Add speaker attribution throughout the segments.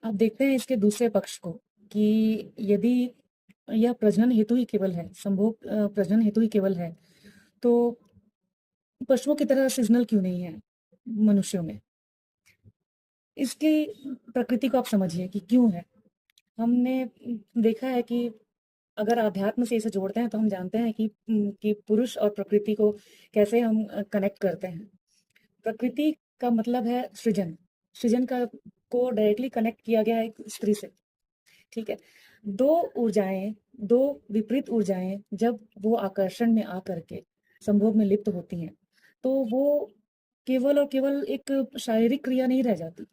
Speaker 1: आप देखते हैं इसके दूसरे पक्ष को कि यदि यह प्रजनन हेतु ही केवल है, संभोग प्रजनन हेतु ही केवल है, तो पशुओं की तरह सीज़नल क्यों नहीं है मनुष्यों में? इसकी प्रकृति को आप समझिए कि क्यों है। हमने देखा है कि अगर अध्यात्म से इसे जोड़ते हैं तो हम जानते हैं कि पुरुष और प्रकृति को कैसे हम कनेक्ट करते हैं। प्रकृति का मतलब है सृजन। सृजन का को डायरेक्टली कनेक्ट किया गया है एक स्त्री से, ठीक है? 2 ऊर्जाएँ, 2 विपरीत ऊर्जाएँ जब वो आकर्षण में आकर के संभोग में लिप्त होती हैं, तो वो केवल और केवल एक शारीरिक क्रिया नहीं रह जाती।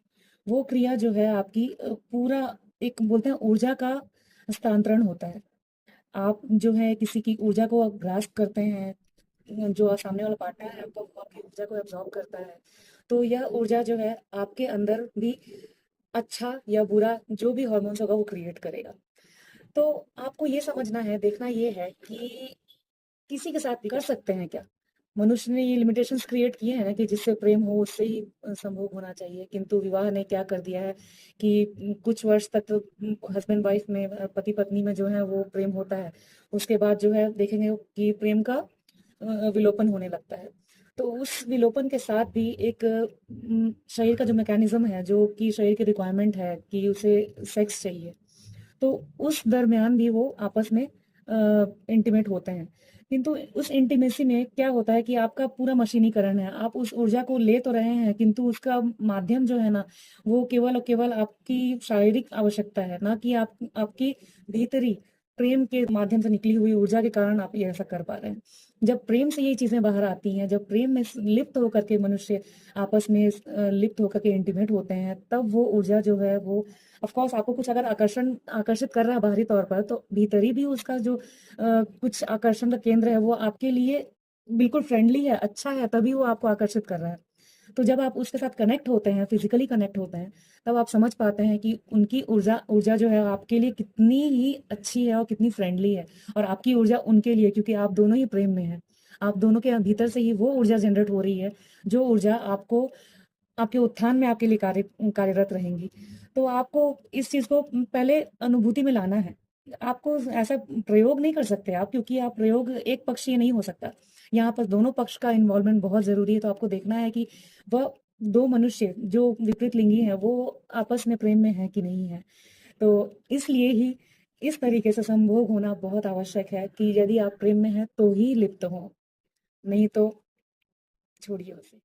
Speaker 1: वो क्रिया जो है आपकी पूरा एक बोलते हैं ऊर्जा का हस्तांतरण होता है। आप जो है किसी की ऊर्जा को आप ग्रास्प करते हैं, जो सामने वाला पार्टनर है आपका वो आपकी ऊर्जा को एब्ज़ॉर्ब करता है। तो यह ऊर्जा जो है आपके अंदर भी अच्छा या बुरा जो भी हॉर्मोन्स होगा वो क्रिएट करेगा। तो आपको ये समझना है, देखना ये है कि किसी के साथ भी कर सकते हैं क्या? मनुष्य ने ये लिमिटेशंस क्रिएट किए हैं ना कि जिससे प्रेम हो उससे ही संभोग होना चाहिए, किंतु विवाह ने क्या कर दिया है कि कुछ वर्ष तक तो हस्बैंड-वाइफ में पति-पत्नी में जो है वो प्रेम होता है। उसके बाद जो है देखेंगे कि प्रेम का विलोपन होने लगता है। तो उस विलोपन के साथ भी एक शरीर का जो मैकेनिज़्म है, जो कि शरीर की रिक्वायरमेंट है कि उसे सेक्स चाहिए, तो उस दरमियान भी वो आपस में इंटीमेट होते हैं। किंतु उस इंटीमेसी में क्या होता है कि आपका पूरा मशीनीकरण है। आप उस ऊर्जा को ले तो रहे हैं, किंतु उसका माध्यम जो है ना, वो केवल और केवल आपकी शारीरिक आवश्यकता है, ना कि आपकी भीतरी प्रेम के माध्यम से निकली हुई ऊर्जा के कारण आप ये ऐसा कर पा रहे हैं। जब प्रेम से ये चीज़ें बाहर आती हैं, जब प्रेम में लिप्त होकर के मनुष्य आपस में लिप्त होकर के इंटीमेट होते हैं, तब वो ऊर्जा जो है वो ऑफ कोर्स आपको कुछ अगर आकर्षित कर रहा है बाहरी तौर पर, तो भीतरी भी उसका जो कुछ आकर्षण का केंद्र है वो आपके लिए बिल्कुल फ्रेंडली है, अच्छा है, तभी वो आपको आकर्षित कर रहा है। तो जब आप उसके साथ कनेक्ट होते हैं, फिजिकली कनेक्ट होते हैं, तब आप समझ पाते हैं कि उनकी ऊर्जा ऊर्जा जो है आपके लिए कितनी ही अच्छी है और कितनी फ्रेंडली है, और आपकी ऊर्जा उनके लिए, क्योंकि आप दोनों ही प्रेम में हैं। आप दोनों के भीतर से ही वो ऊर्जा जनरेट हो रही है, जो ऊर्जा आपको आपके उत्थान में आपके लिए कार्यरत रहेंगी। तो आपको इस चीज़ को पहले अनुभूति में लाना है। आपको ऐसा प्रयोग नहीं कर सकते आप, क्योंकि आप प्रयोग एक पक्षीय नहीं हो सकता। यहाँ पर दोनों पक्ष का इन्वॉल्वमेंट बहुत ज़रूरी है, तो आपको देखना है कि वह 2 मनुष्य जो विपरीत लिंगी हैं, वो आपस में प्रेम में हैं कि नहीं हैं। तो इसलिए ही इस तरीके से संभोग होना बहुत आवश्यक है कि यदि आप प्रेम में हैं, तो ही लिप्त हों, नहीं तो छोड़िए उसे।